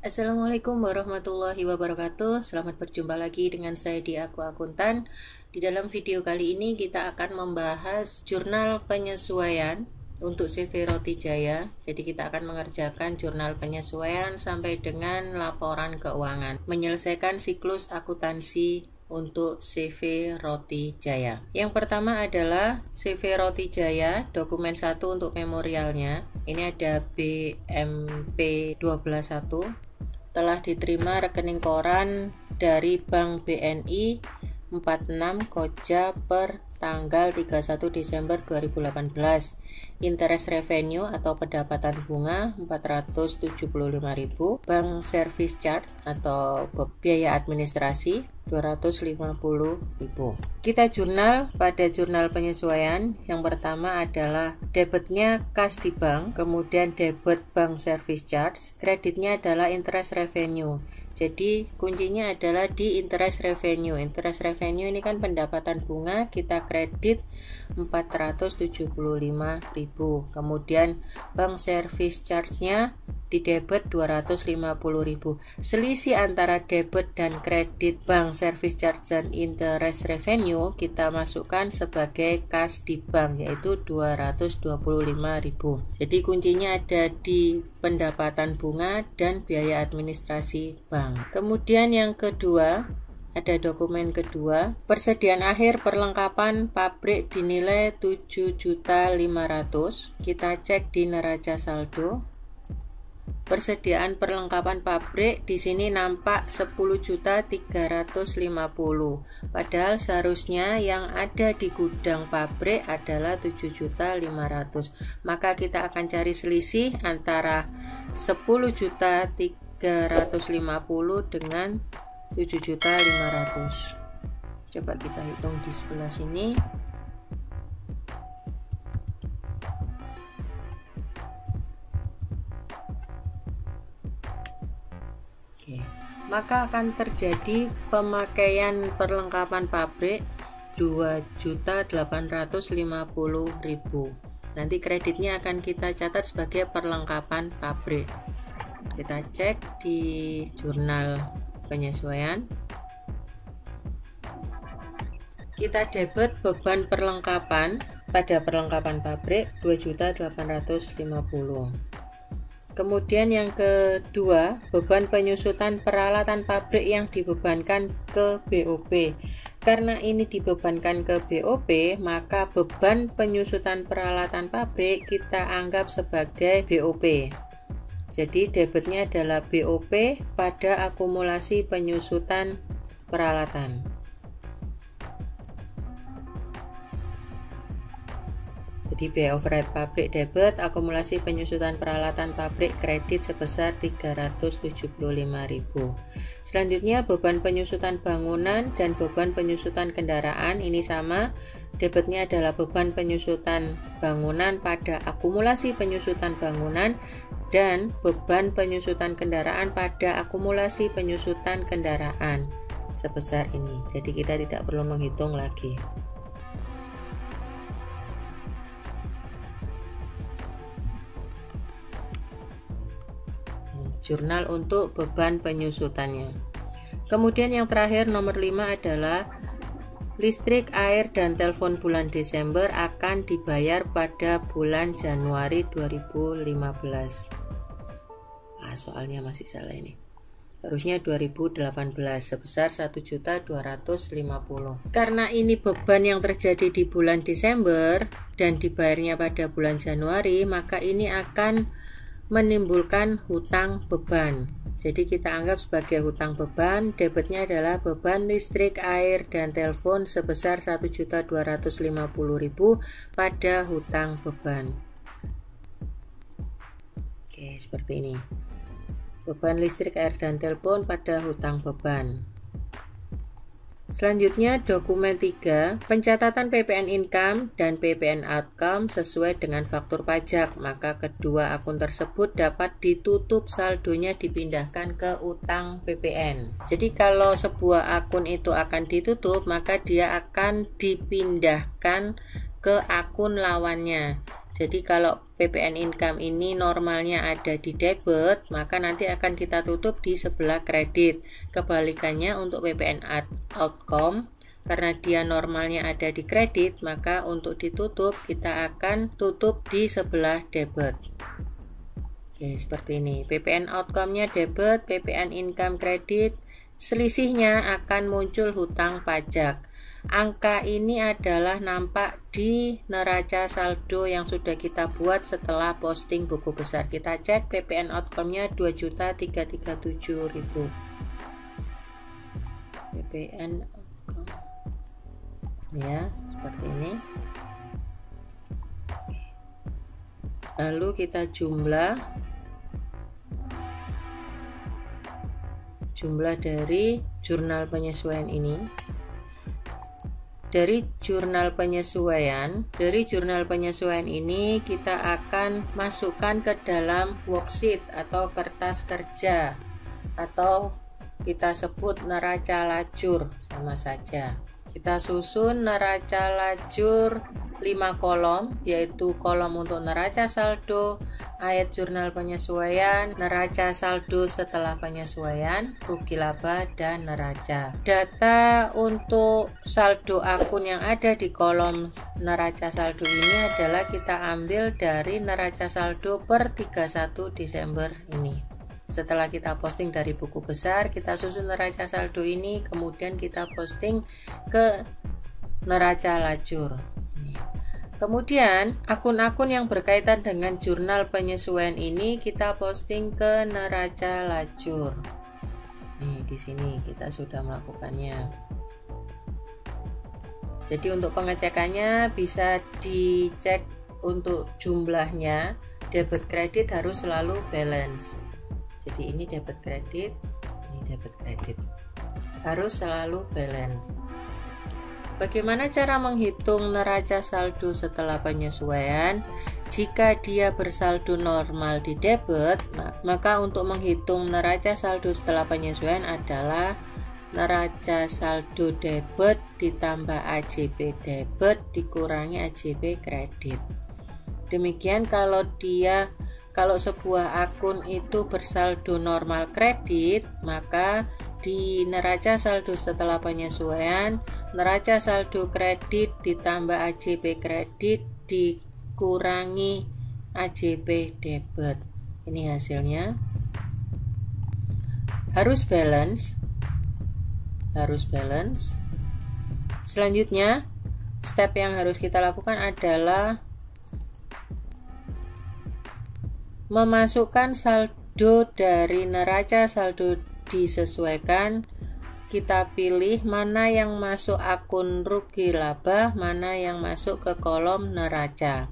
Assalamualaikum warahmatullahi wabarakatuh. Selamat berjumpa lagi dengan saya di Aku Akuntan. Di dalam video kali ini kita akan membahas jurnal penyesuaian untuk CV Roti Jaya. Jadi kita akan mengerjakan jurnal penyesuaian sampai dengan laporan keuangan, menyelesaikan siklus akuntansi untuk CV Roti Jaya. Yang pertama adalah CV Roti Jaya, dokumen 1 untuk memorialnya. Ini ada BMP 121. Telah diterima rekening koran dari Bank BNI 46 Koja per tanggal 31 Desember 2018. Interest revenue atau pendapatan bunga 475.000, bank service charge atau biaya administrasi 250.000. Kita jurnal pada jurnal penyesuaian. Yang pertama adalah debitnya kas di bank, kemudian debit bank service charge, kreditnya adalah interest revenue. Jadi kuncinya adalah di interest revenue. Interest revenue ini kan pendapatan bunga, kita kredit 475.000. Kemudian bank service charge-nya di debit 250.000. Selisih antara debit dan kredit bank service charge dan interest revenue kita masukkan sebagai kas di bank, yaitu 225.000. Jadi kuncinya ada di pendapatan bunga dan biaya administrasi bank. Kemudian yang kedua, ada dokumen kedua, persediaan akhir perlengkapan pabrik dinilai 7.500.000. Kita cek di neraca saldo. Persediaan perlengkapan pabrik di sini nampak 10.350.000. Padahal seharusnya yang ada di gudang pabrik adalah 7.500.000. Maka kita akan cari selisih antara 10.350.000 dengan 7.500.000. Coba kita hitung di sebelah sini. Oke, maka akan terjadi pemakaian perlengkapan pabrik 2.850.000. Nanti kreditnya akan kita catat sebagai perlengkapan pabrik. Kita cek di jurnal penyesuaian. Kita debit beban perlengkapan pada perlengkapan pabrik 2.850.000. Kemudian yang kedua, beban penyusutan peralatan pabrik yang dibebankan ke BOP. Karena ini dibebankan ke BOP, maka beban penyusutan peralatan pabrik kita anggap sebagai BOP. Jadi debitnya adalah BOP pada akumulasi penyusutan peralatan. Jadi biaya overhead pabrik debit, akumulasi penyusutan peralatan pabrik kredit sebesar 375.000. Selanjutnya beban penyusutan bangunan dan beban penyusutan kendaraan, ini sama. Debitnya adalah beban penyusutan bangunan pada akumulasi penyusutan bangunan dan beban penyusutan kendaraan pada akumulasi penyusutan kendaraan sebesar ini. Jadi kita tidak perlu menghitung lagi. Jurnal untuk beban penyusutannya. Kemudian yang terakhir nomor 5 adalah listrik, air, dan telepon bulan Desember akan dibayar pada bulan Januari 2015. Soalnya masih salah ini. Harusnya 2018 sebesar 1.250.000. Karena ini beban yang terjadi di bulan Desember dan dibayarnya pada bulan Januari, maka ini akan menimbulkan hutang beban. Jadi kita anggap sebagai hutang beban. Debitnya adalah beban listrik, air, dan telepon sebesar 1.250.000 pada hutang beban. Oke, seperti ini. Beban listrik, air, dan telepon pada hutang beban. Selanjutnya dokumen 3, pencatatan PPN income dan PPN outcome sesuai dengan faktur pajak, maka kedua akun tersebut dapat ditutup, saldonya dipindahkan ke utang PPN. Jadi kalau sebuah akun itu akan ditutup, maka dia akan dipindahkan ke akun lawannya. Jadi kalau PPN income ini normalnya ada di debit, maka nanti akan kita tutup di sebelah kredit. Kebalikannya untuk PPN outcome, karena dia normalnya ada di kredit, maka untuk ditutup kita akan tutup di sebelah debit. Oke, seperti ini. PPN outcome-nya debit, PPN income kredit. Selisihnya akan muncul hutang pajak. Angka ini adalah nampak di neraca saldo yang sudah kita buat setelah posting buku besar. Kita cek PPN outcome-nya 2.337.000. PPN outcome. Ya, seperti ini. Lalu kita jumlah dari jurnal penyesuaian ini. Dari jurnal penyesuaian ini kita akan masukkan ke dalam worksheet atau kertas kerja, atau kita sebut neraca lajur, sama saja. Kita susun neraca lajur 5 kolom, yaitu kolom untuk neraca saldo, ayat jurnal penyesuaian, neraca saldo setelah penyesuaian, rugi laba, dan neraca. Data untuk saldo akun yang ada di kolom neraca saldo ini adalah kita ambil dari neraca saldo per 31 Desember ini. Setelah kita posting dari buku besar, kita susun neraca saldo ini, kemudian kita posting ke neraca lajur. Kemudian akun-akun yang berkaitan dengan jurnal penyesuaian ini kita posting ke neraca lajur. Nih, di sini kita sudah melakukannya. Jadi untuk pengecekannya bisa dicek untuk jumlahnya. Debit kredit harus selalu balance. Jadi ini debit kredit, ini debit kredit. Harus selalu balance. Bagaimana cara menghitung neraca saldo setelah penyesuaian? Jika dia bersaldo normal di debit, maka untuk menghitung neraca saldo setelah penyesuaian adalah neraca saldo debit ditambah AJB debit dikurangi AJB kredit. Demikian kalau sebuah akun itu bersaldo normal kredit, maka di neraca saldo setelah penyesuaian, neraca saldo kredit ditambah AJB kredit dikurangi AJB debit. Ini hasilnya. Harus balance. Selanjutnya, step yang harus kita lakukan adalah memasukkan saldo dari neraca saldo disesuaikan. Kita pilih mana yang masuk akun rugi laba, mana yang masuk ke kolom neraca.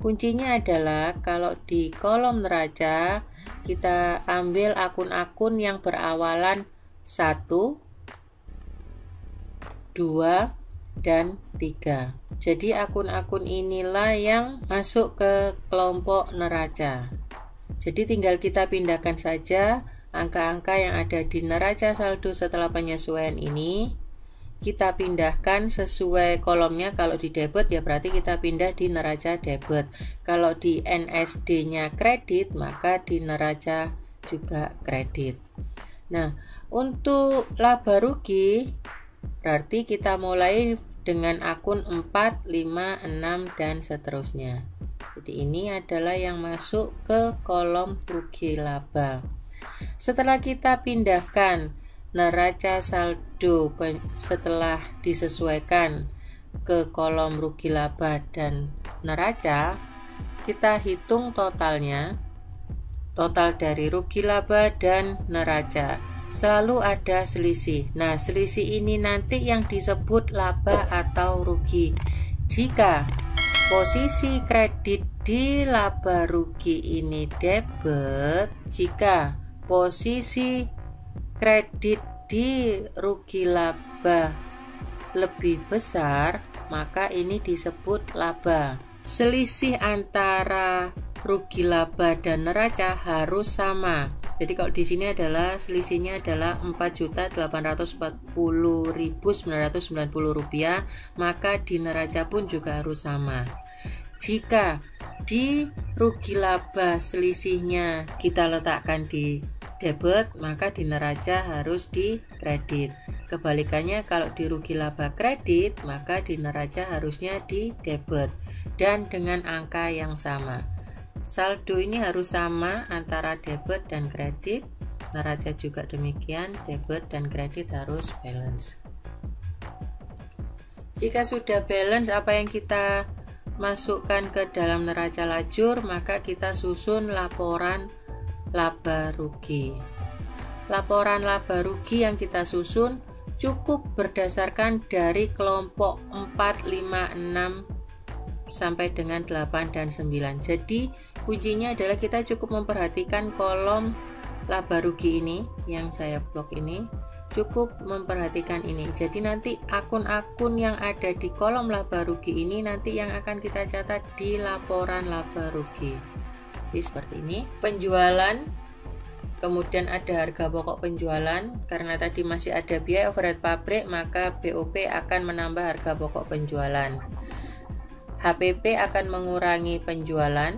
Kuncinya adalah kalau di kolom neraca kita ambil akun-akun yang berawalan 1, 2, dan 3. Jadi akun-akun inilah yang masuk ke kelompok neraca. Jadi tinggal kita pindahkan saja angka-angka yang ada di neraca saldo setelah penyesuaian ini, kita pindahkan sesuai kolomnya. Kalau di debit ya berarti kita pindah di neraca debit. Kalau di NSD-nya kredit, maka di neraca juga kredit. Nah, untuk laba rugi berarti kita mulai dengan akun 4, 5, 6, dan seterusnya. Jadi ini adalah yang masuk ke kolom rugi laba. Setelah kita pindahkan neraca saldo setelah disesuaikan ke kolom rugi laba dan neraca, kita hitung totalnya. Total dari rugi laba dan neraca selalu ada selisih. Nah, selisih ini nanti yang disebut laba atau rugi. Jika posisi kredit di laba rugi ini debit, jika posisi kredit di rugi laba lebih besar, maka ini disebut laba. Selisih antara rugi laba dan neraca harus sama. Jadi kalau di sini adalah selisihnya adalah Rp4.840.990, maka di neraca pun juga harus sama. Jika di rugi laba selisihnya kita letakkan di debit, maka di neraca harus di kredit. Kebalikannya, kalau di rugi laba kredit, maka di neraca harusnya di debit dan dengan angka yang sama. Saldo ini harus sama antara debit dan kredit. Neraca juga demikian, debit dan kredit harus balance. Jika sudah balance apa yang kita masukkan ke dalam neraca lajur, maka kita susun laporan laba rugi. Laporan laba rugi yang kita susun cukup berdasarkan dari kelompok 4, 5, 6 sampai dengan 8 dan 9. Jadi kuncinya adalah kita cukup memperhatikan kolom laba rugi ini yang saya blok ini, cukup memperhatikan ini. Jadi nanti akun-akun yang ada di kolom laba rugi ini nanti yang akan kita catat di laporan laba rugi. Jadi seperti ini, penjualan, kemudian ada harga pokok penjualan. Karena tadi masih ada biaya overhead pabrik, maka BOP akan menambah harga pokok penjualan. HPP akan mengurangi penjualan,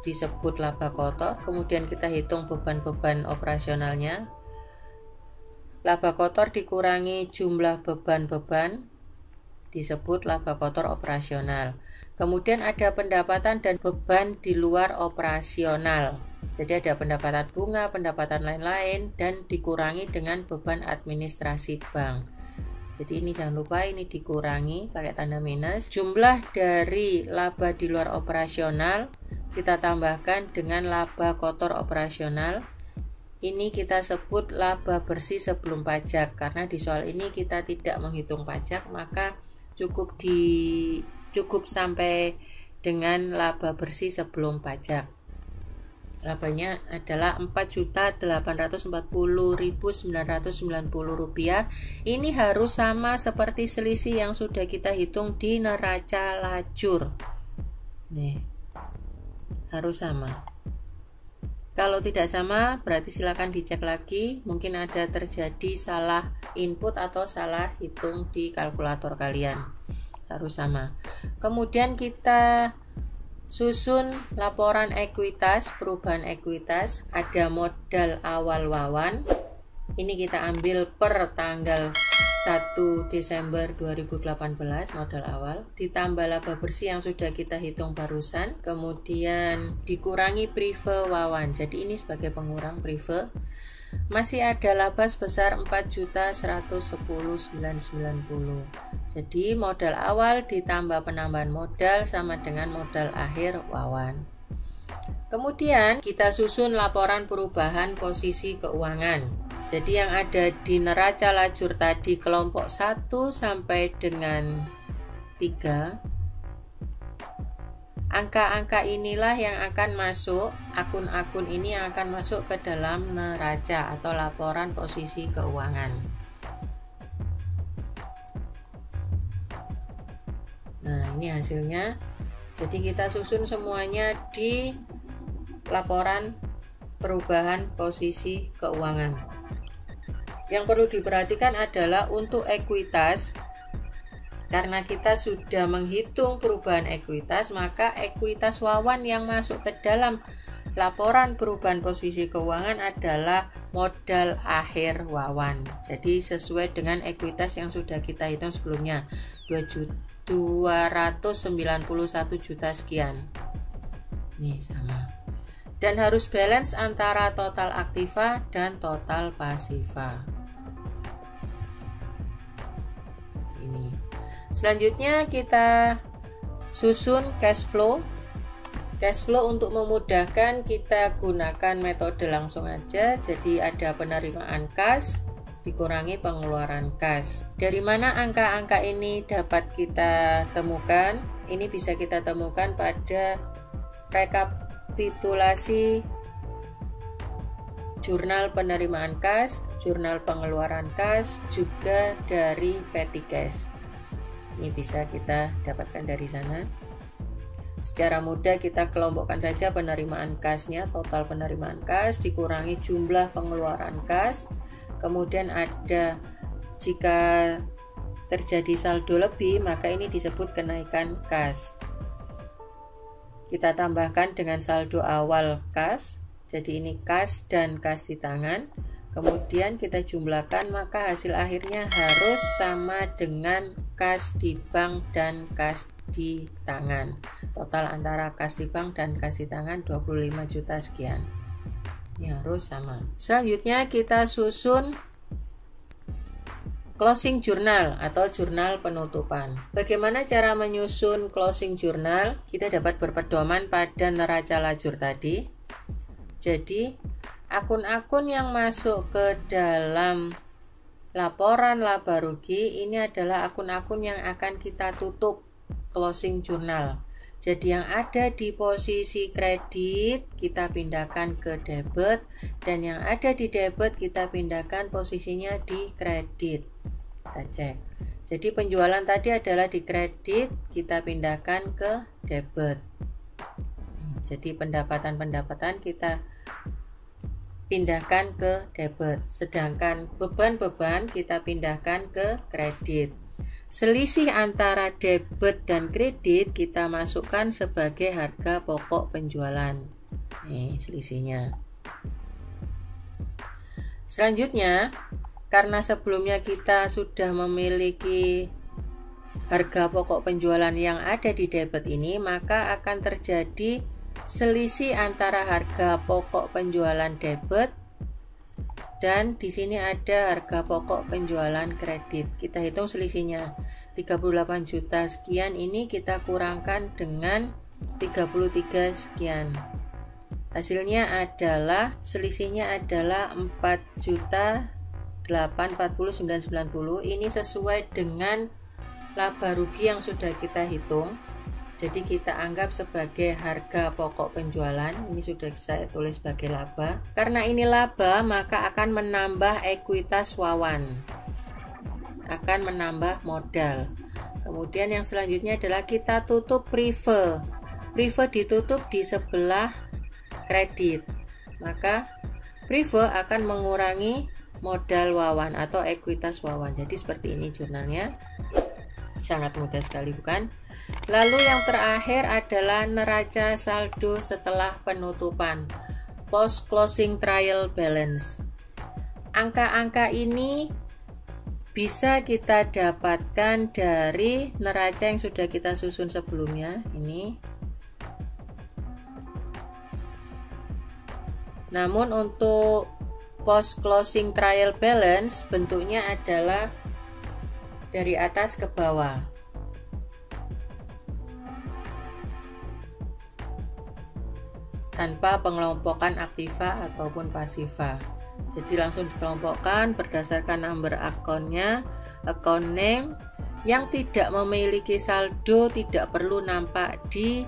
disebut laba kotor. Kemudian kita hitung beban-beban operasionalnya. Laba kotor dikurangi jumlah beban-beban, disebut laba kotor operasional. Kemudian ada pendapatan dan beban di luar operasional. Jadi ada pendapatan bunga, pendapatan lain-lain, dan dikurangi dengan beban administrasi bank. Jadi ini jangan lupa, ini dikurangi pakai tanda minus. Jumlah dari laba di luar operasional kita tambahkan dengan laba kotor operasional. Ini kita sebut laba bersih sebelum pajak. Karena di soal ini kita tidak menghitung pajak, maka cukup sampai dengan laba bersih sebelum pajak. Labanya adalah Rp4.840.990. Ini harus sama seperti selisih yang sudah kita hitung di neraca lajur. Nih, harus sama. Kalau tidak sama, berarti silakan dicek lagi. Mungkin ada terjadi salah input atau salah hitung di kalkulator kalian. Harus sama. Kemudian kita susun laporan ekuitas, perubahan ekuitas. Ada modal awal wawan. Ini kita ambil per tanggal 1 Desember 2018, modal awal. Ditambah laba bersih yang sudah kita hitung barusan. Kemudian dikurangi prive wawan. Jadi ini sebagai pengurang prive. Masih ada laba sebesar 4.110.990. Jadi modal awal ditambah penambahan modal sama dengan modal akhir wawan. Kemudian kita susun laporan perubahan posisi keuangan. Jadi yang ada di neraca lajur tadi kelompok 1 sampai dengan 3. Angka-angka inilah yang akan masuk, akun-akun ini yang akan masuk ke dalam neraca atau laporan posisi keuangan. Nah, ini hasilnya. Jadi kita susun semuanya di laporan perubahan posisi keuangan. Yang perlu diperhatikan adalah untuk ekuitas. Karena kita sudah menghitung perubahan ekuitas, maka ekuitas wawan yang masuk ke dalam laporan perubahan posisi keuangan adalah modal akhir wawan. Jadi sesuai dengan ekuitas yang sudah kita hitung sebelumnya, 291 juta sekian. Nih sama. Dan harus balance antara total aktiva dan total pasiva. Selanjutnya kita susun cash flow. Cash flow untuk memudahkan kita gunakan metode langsung aja. Jadi ada penerimaan kas dikurangi pengeluaran kas. Dari mana angka-angka ini dapat kita temukan? Ini bisa kita temukan pada rekapitulasi jurnal penerimaan kas, jurnal pengeluaran kas, juga dari petty cash. Ini bisa kita dapatkan dari sana. Secara mudah kita kelompokkan saja penerimaan kasnya, total penerimaan kas dikurangi jumlah pengeluaran kas. Kemudian ada jika terjadi saldo lebih, maka ini disebut kenaikan kas. kita tambahkan dengan saldo awal kas. Jadi ini kas dan kas di tangan. Kemudian kita jumlahkan, maka hasil akhirnya harus sama dengan kas di bank dan kas di tangan. Total antara kas di bank dan kas di tangan 25 juta sekian. Ini harus sama. Selanjutnya kita susun closing journal atau jurnal penutupan. Bagaimana cara menyusun closing journal? Kita dapat berpedoman pada neraca lajur tadi. Jadi, akun-akun yang masuk ke dalam laporan laba rugi ini adalah akun-akun yang akan kita tutup closing journal. Jadi yang ada di posisi kredit kita pindahkan ke debit, dan yang ada di debit kita pindahkan posisinya di kredit. Kita cek. Jadi penjualan tadi adalah di kredit, kita pindahkan ke debit. Jadi pendapatan-pendapatan kita pindahkan ke debit, sedangkan beban-beban kita pindahkan ke kredit. Selisih antara debit dan kredit kita masukkan sebagai harga pokok penjualan. Nih selisihnya. Selanjutnya, karena sebelumnya kita sudah memiliki harga pokok penjualan yang ada di debit ini, maka akan terjadi selisih antara harga pokok penjualan debit dan di sini ada harga pokok penjualan kredit. Kita hitung selisihnya 38 juta sekian, ini kita kurangkan dengan 33 sekian. Hasilnya adalah selisihnya adalah 4 juta 849,90. Ini sesuai dengan laba rugi yang sudah kita hitung. Jadi kita anggap sebagai harga pokok penjualan. Ini sudah saya tulis sebagai laba. Karena ini laba, maka akan menambah ekuitas Wawan, akan menambah modal. Kemudian yang selanjutnya adalah kita tutup prive. Prive ditutup di sebelah kredit, maka prive akan mengurangi modal Wawan atau ekuitas Wawan. Jadi seperti ini jurnalnya. Sangat mudah sekali, bukan? Lalu yang terakhir adalah neraca saldo setelah penutupan, post closing trial balance. Angka-angka ini bisa kita dapatkan dari neraca yang sudah kita susun sebelumnya ini. Namun untuk post closing trial balance bentuknya adalah dari atas ke bawah. Tanpa pengelompokan aktiva ataupun pasiva. Jadi langsung dikelompokkan berdasarkan number akunnya, account name. Yang tidak memiliki saldo tidak perlu nampak di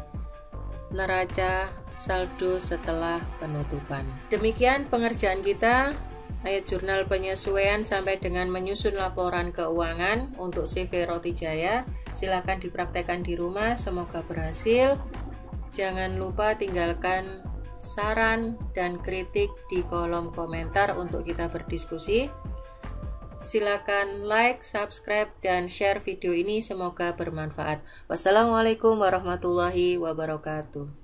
neraca saldo setelah penutupan. Demikian pengerjaan kita, ayat jurnal penyesuaian sampai dengan menyusun laporan keuangan untuk CV Roti Jaya. Silakan dipraktekkan di rumah, semoga berhasil. Jangan lupa tinggalkan saran dan kritik di kolom komentar untuk kita berdiskusi. Silakan like, subscribe, dan share video ini, semoga bermanfaat. Wassalamualaikum warahmatullahi wabarakatuh.